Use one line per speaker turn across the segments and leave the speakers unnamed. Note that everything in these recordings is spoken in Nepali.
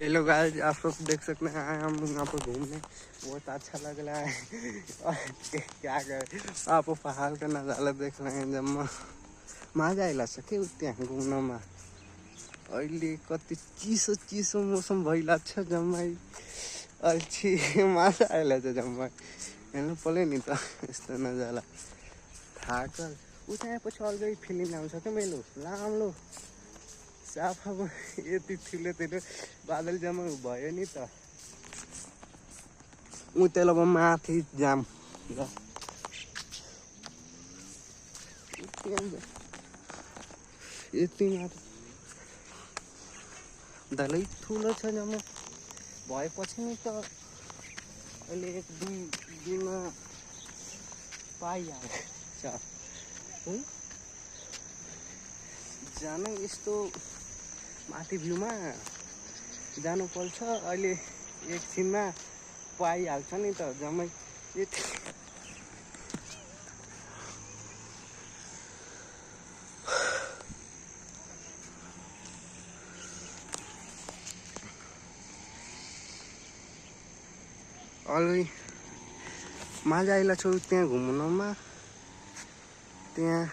हेलो गाइस, आप सब देख सकते हैं हम यहाँ पर घूमने। बहुत अच्छा लग रहा है और क्या करें, आप पहाड़ का नज़ारा देख रहे हैं। जब मजा आइला सके त्यहाँ घुम्नमा। अहिले कति चिसो चिसो मौसम भइला छ जम्मै। अल्छी मजा आइला छ जम्मै। हेर्नु पर्यो नि त यस्तो नजारा। थाकल उता पछि अलगै फिलिङ आउँछ क्या मेरो राम्रो साफ। अब यति ठुलो ठुलो बादल जम्मा भयो नि त। उतेल अब माथि जाम ल यति माथि धलै ठुलो छ जम्मा भएपछि नि त अहिले एक दुई दिनमा पाइहाल्छ है। जान यस्तो माथि भ्यूमा जानुपर्छ। अहिले एकछिनमा पाइहाल्छ नि त जम्मै यति। अलि मजा आइला छ त्यहाँ घुम्नमा। त्यहाँ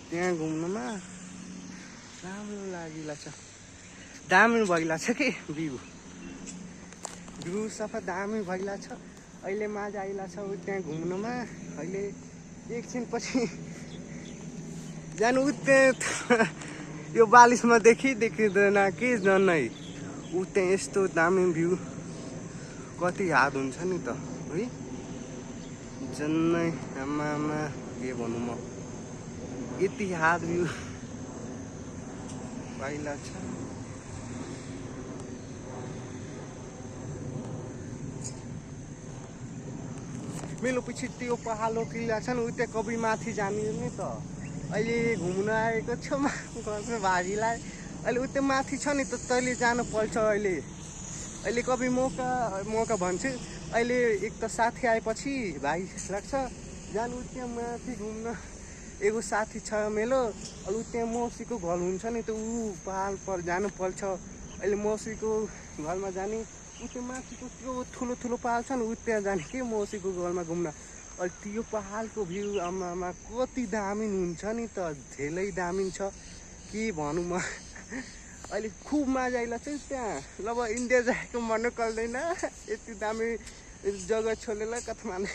त्यहाँ घुम्नमा राम्रो लागिला छ। दामी भइला छ कि भ्यू सफा दामी भइला छ। अहिले मजा आइला छ त्यहाँ घुम्नमा। अहिले एकछिन पछि जानु त्यहाँ यो बालिसमा देखिँदैन कि जनै उ त्यहाँ यस्तो दामी भ्यू कति याद हुन्छ नि त है। जन्नै आमामा के भनौँ म, यति याद भ्यू पाइला छ। मेरो पछि त्यो पहाडो किल्ला छ नि उतै कवि माथि जाने नि त। अहिले घुम्न आएको छ घरको भाजीलाई। अहिले उतै माथि छ नि त तैँले जानु पर्छ। अहिले कवि मौका भन्छु। अहिले एक त साथी आएपछि भाइ लाग्छ जानु त्यहाँ माथि घुम्न। एगो साथी छ मेरो। अहिले त्यहाँ मौसीको घर हुन्छ नि त ऊ पहाड पर जानु पर्छ। अहिले मौसीको घरमा जाने उतै माथिको त्यो ठुलो ठुलो पहाड छ नि उ त्यहाँ जाने कि मौसीको घरमा घुम्न। अहिले त्यो पहाडको भ्यू आमामा कति दामी हुन्छ नि त। धेरै दामी छ के भनौँ म। अहिले खुब मजा आइला छ त्यहाँ। ल अब इन्डिया जाएको मन पर्दैन यति दामी जग्गा छोडेर काठमाडौँ